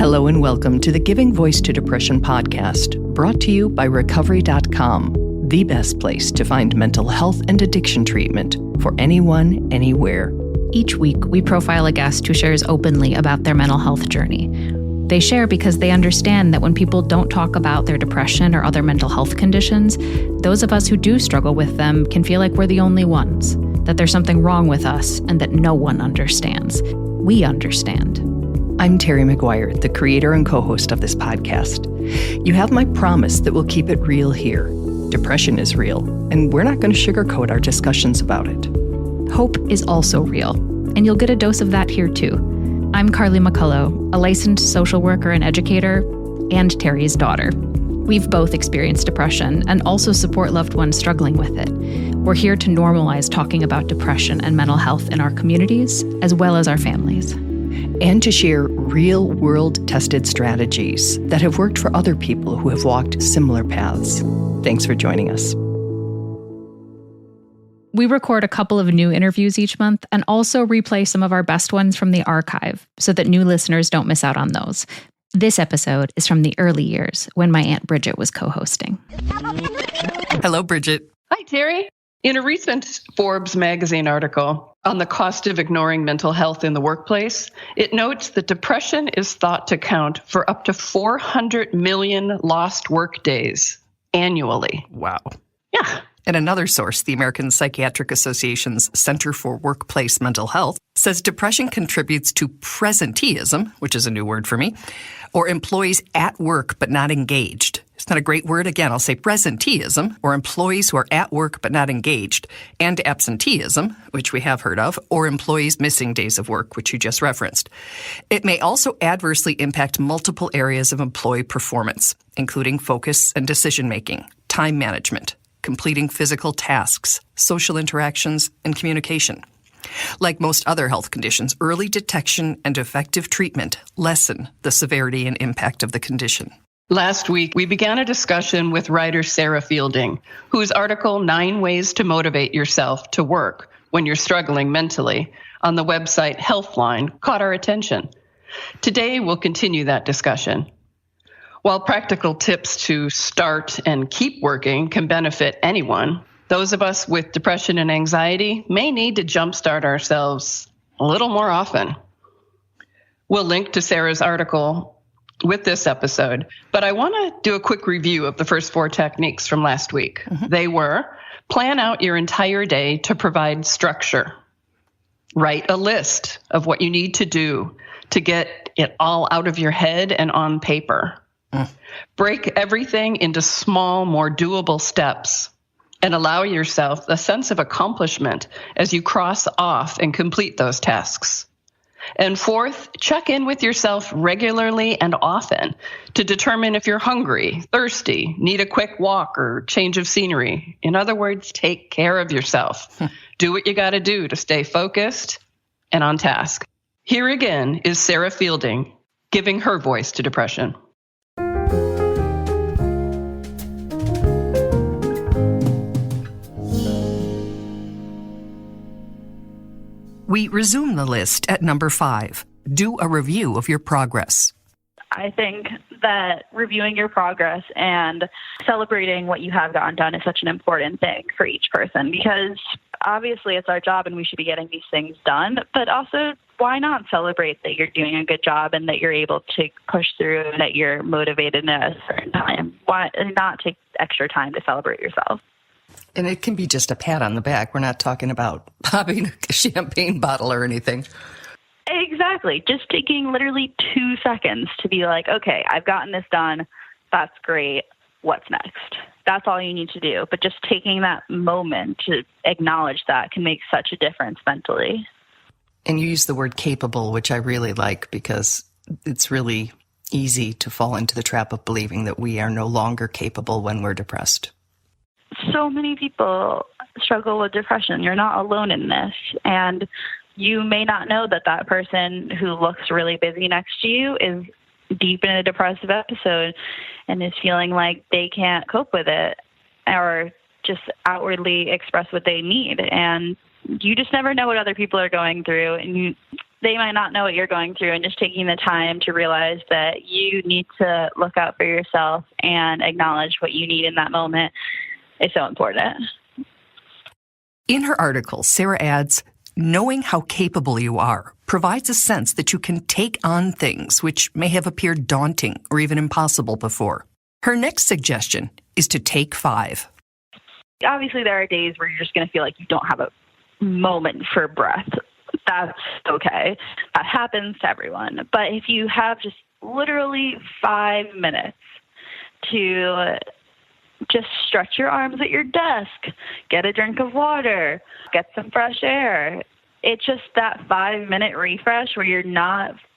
Hello and welcome to the Giving Voice to Depression podcast, brought to you by Recovery.com, the best place to find mental health and addiction treatment for anyone, anywhere. Each week, we profile a guest who shares openly about their mental health journey. They share because they understand that when people don't talk about their depression or other mental health conditions, those of us who do struggle with them can feel like we're the only ones, that there's something wrong with us, and that no one understands. We understand. I'm Terry McGuire, the creator and co-host of this podcast. You have my promise that we'll keep it real here. Depression is real, and we're not going to sugarcoat our discussions about it. Hope is also real, and you'll get a dose of that here too. I'm Carly McCullough, a licensed social worker and educator, and Terry's daughter. We've both experienced depression and also support loved ones struggling with it. We're here to normalize talking about depression and mental health in our communities, as well as our families. And to share real-world tested strategies that have worked for other people who have walked similar paths. Thanks for joining us. We record a couple of new interviews each month and also replay some of our best ones from the archive so that new listeners don't miss out on those. This episode is from the early years when my Aunt Bridget was co-hosting. Hello, Bridget. Hi, Terry. In a recent Forbes magazine article on the cost of ignoring mental health in the workplace, it notes that depression is thought to count for up to 400 million lost work days annually. Wow. Yeah. And another source, the American Psychiatric Association's Center for Workplace Mental Health, says depression contributes to presenteeism, which is a new word for me, or employees at work but not engaged. It's not a great word. Again, I'll say presenteeism, or employees who are at work but not engaged, and absenteeism, which we have heard of, or employees missing days of work, which you just referenced. It may also adversely impact multiple areas of employee performance, including focus and decision-making, time management, completing physical tasks, social interactions, and communication. Like most other health conditions, early detection and effective treatment lessen the severity and impact of the condition. Last week, we began a discussion with writer Sarah Fielding, whose article, 9 Ways to Motivate Yourself to Work When You're Struggling Mentally, on the website Healthline, caught our attention. Today, we'll continue that discussion. While practical tips to start and keep working can benefit anyone, those of us with depression and anxiety may need to jumpstart ourselves a little more often. We'll link to Sarah's article with this episode, but I want to do a quick review of the first 4 techniques from last week. They were: plan out your entire day to provide structure. Write a list of what you need to do to get it all out of your head and on paper. Break everything into small, more doable steps and allow yourself a sense of accomplishment as you cross off and complete those tasks. And 4th, check in with yourself regularly and often to determine if you're hungry, thirsty, need a quick walk or change of scenery. In other words, take care of yourself. Do what you got to do to stay focused and on task. Here again is Sarah Fielding giving her voice to depression. We resume the list at number 5. Do a review of your progress. I think that reviewing your progress and celebrating what you have gotten done is such an important thing for each person, because obviously it's our job and we should be getting these things done, but also why not celebrate that you're doing a good job and that you're able to push through and that you're motivated at a certain time? Why not take extra time to celebrate yourself? And it can be just a pat on the back. We're not talking about popping a champagne bottle or anything. Exactly. Just taking literally 2 seconds to be like, okay, I've gotten this done. That's great. What's next? That's all you need to do. But just taking that moment to acknowledge that can make such a difference mentally. And you use the word capable, which I really like, because it's really easy to fall into the trap of believing that we are no longer capable when we're depressed. So many people struggle with depression. You're not alone in this. And you may not know that that person who looks really busy next to you is deep in a depressive episode and is feeling like they can't cope with it or just outwardly express what they need. And you just never know what other people are going through. And they might not know what you're going through, and just taking the time to realize that you need to look out for yourself and acknowledge what you need in that moment is so important. In her article, Sarah adds, knowing how capable you are provides a sense that you can take on things which may have appeared daunting or even impossible before. Her next suggestion is to take 5. Obviously, there are days where you're just going to feel like you don't have a moment for breath. That's okay. That happens to everyone. But if you have just literally 5 minutes to just stretch your arms at your desk, get a drink of water, get some fresh air. It's just that 5-minute refresh where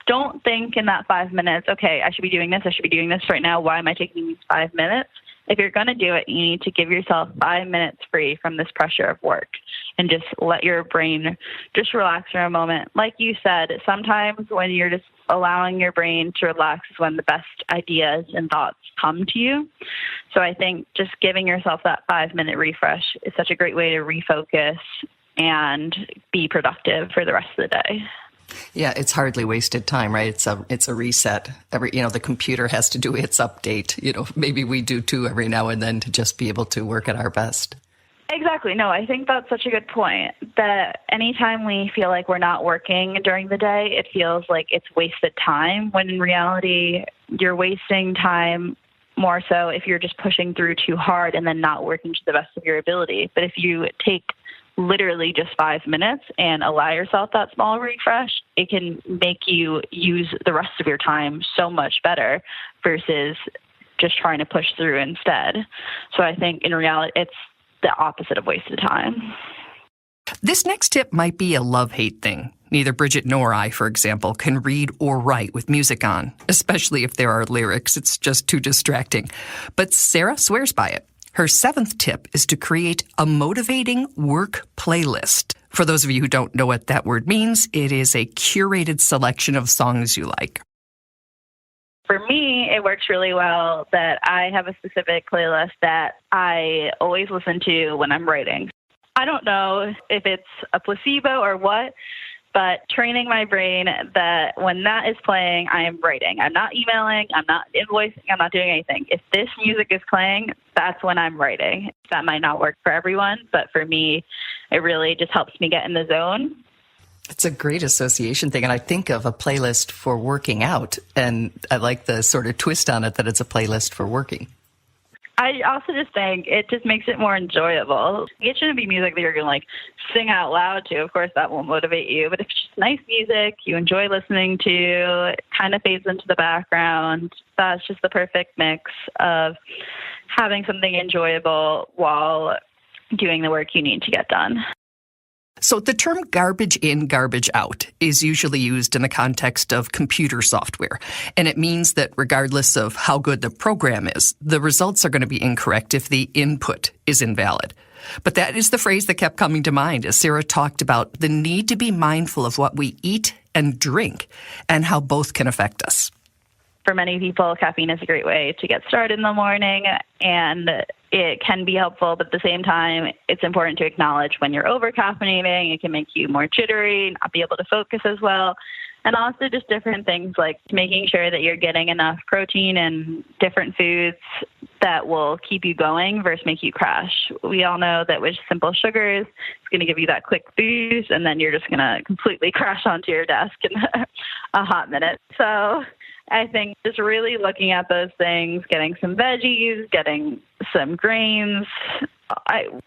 don't think in that 5 minutes, okay, I should be doing this right now. Why am I taking these 5 minutes? If you're going to do it, you need to give yourself 5 minutes free from this pressure of work and just let your brain just relax for a moment. Like you said, sometimes when you're just allowing your brain to relax is when the best ideas and thoughts come to you. So I think just giving yourself that 5-minute refresh is such a great way to refocus and be productive for the rest of the day. Yeah, it's hardly wasted time, right? It's a reset. The computer has to do its update. Maybe we do too every now and then to just be able to work at our best. Exactly. No, I think that's such a good point, that anytime we feel like we're not working during the day, it feels like it's wasted time, when in reality, you're wasting time more so if you're just pushing through too hard and then not working to the best of your ability. But if you take literally just 5 minutes and allow yourself that small refresh, it can make you use the rest of your time so much better versus just trying to push through instead. So I think in reality, it's the opposite of wasted time. This next tip might be a love-hate thing. Neither Bridget nor I, for example, can read or write with music on, especially if there are lyrics. It's just too distracting. But Sarah swears by it. Her 7th tip is to create a motivating work playlist. For those of you who don't know what that word means, it is a curated selection of songs you like. For me, it works really well that I have a specific playlist that I always listen to when I'm writing. I don't know if it's a placebo or what, but training my brain that when that is playing, I am writing. I'm not emailing, I'm not invoicing, I'm not doing anything. If this music is playing, that's when I'm writing. That might not work for everyone, but for me, it really just helps me get in the zone. It's a great association thing, and I think of a playlist for working out, and I like the sort of twist on it that it's a playlist for working. I also just think it just makes it more enjoyable. It shouldn't be music that you're going to sing out loud to. Of course, that won't motivate you. But if it's just nice music you enjoy listening to, it kind of fades into the background. That's just the perfect mix of having something enjoyable while doing the work you need to get done. So the term garbage in, garbage out is usually used in the context of computer software. And it means that regardless of how good the program is, the results are going to be incorrect if the input is invalid. But that is the phrase that kept coming to mind as Sarah talked about the need to be mindful of what we eat and drink and how both can affect us. For many people, caffeine is a great way to get started in the morning, and it can be helpful, but at the same time, it's important to acknowledge when you're over-caffeinating. It can make you more jittery, not be able to focus as well. And also just different things like making sure that you're getting enough protein and different foods that will keep you going versus make you crash. We all know that with simple sugars, it's going to give you that quick boost, and then you're just going to completely crash onto your desk in a hot minute. So I think just really looking at those things, getting some veggies, getting some grains.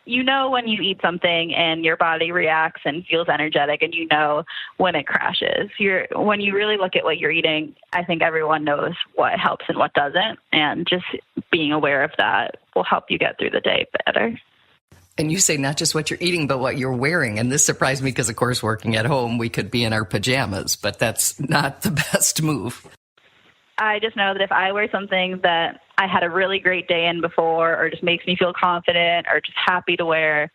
You know when you eat something and your body reacts and feels energetic, and you know when it crashes. When you really look at what you're eating, I think everyone knows what helps and what doesn't, and just being aware of that will help you get through the day better. And you say not just what you're eating, but what you're wearing. And this surprised me because, of course, working at home, we could be in our pajamas, but that's not the best move. I just know that if I wear something that I had a really great day in before, or just makes me feel confident or just happy to wear,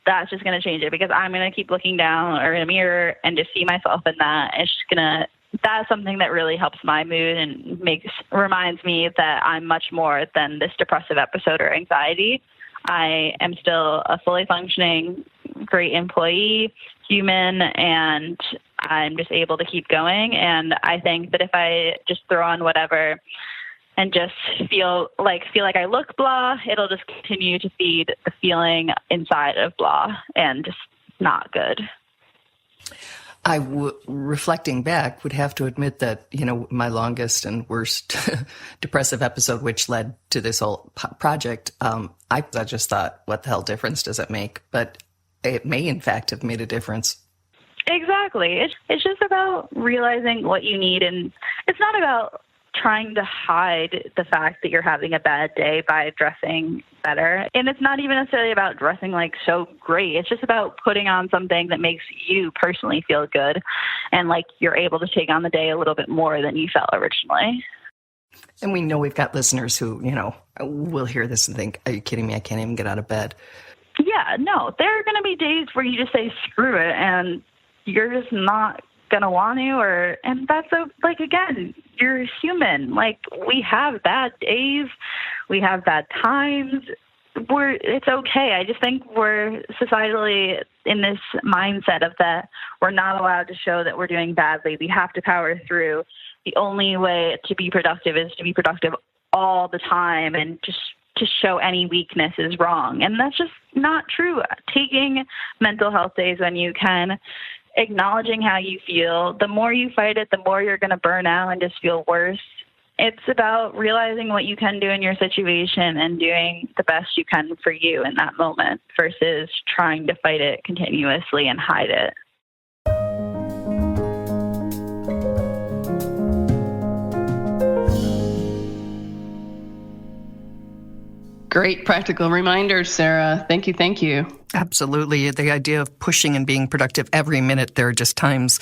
that's just going to change it, because I'm going to keep looking down or in a mirror and just see myself in that. It's just that's something that really helps my mood and reminds me that I'm much more than this depressive episode or anxiety. I am still a fully functioning, great employee, human, and I'm just able to keep going. And I think that if I just throw on whatever and just feel like I look blah, it'll just continue to feed the feeling inside of blah and just not good. Reflecting back, would have to admit that, my longest and worst depressive episode, which led to this whole project, I just thought, what the hell difference does it make? But it may, in fact, have made a difference. Exactly. It's just about realizing what you need. And it's not about trying to hide the fact that you're having a bad day by dressing better. And it's not even necessarily about dressing like so great. It's just about putting on something that makes you personally feel good and like you're able to take on the day a little bit more than you felt originally. And we know we've got listeners who, will hear this and think, are you kidding me? I can't even get out of bed. Yeah, no, there are going to be days where you just say, screw it, and you're just not going to want to, and that's again, you're human. Like, we have bad days, we have bad times. It's okay. I just think we're societally in this mindset of that we're not allowed to show that we're doing badly. We have to power through. The only way to be productive is to be productive all the time, and just to show any weakness is wrong. And that's just not true. Taking mental health days when you can, acknowledging how you feel. The more you fight it, the more you're going to burn out and just feel worse. It's about realizing what you can do in your situation and doing the best you can for you in that moment versus trying to fight it continuously and hide it. Great practical reminders, Sarah. Thank you. Absolutely. The idea of pushing and being productive every minute, there are just times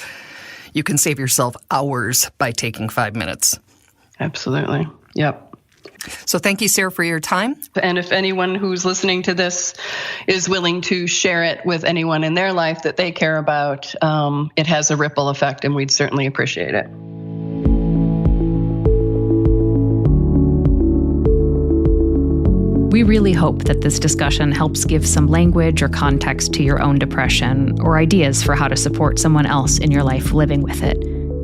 you can save yourself hours by taking 5 minutes. Absolutely. Yep. So thank you, Sarah, for your time. And if anyone who's listening to this is willing to share it with anyone in their life that they care about, it has a ripple effect, and we'd certainly appreciate it. We really hope that this discussion helps give some language or context to your own depression, or ideas for how to support someone else in your life living with it.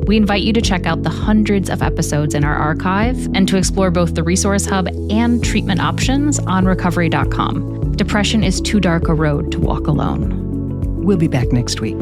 We invite you to check out the hundreds of episodes in our archive and to explore both the Resource Hub and treatment options on recovery.com. Depression is too dark a road to walk alone. We'll be back next week.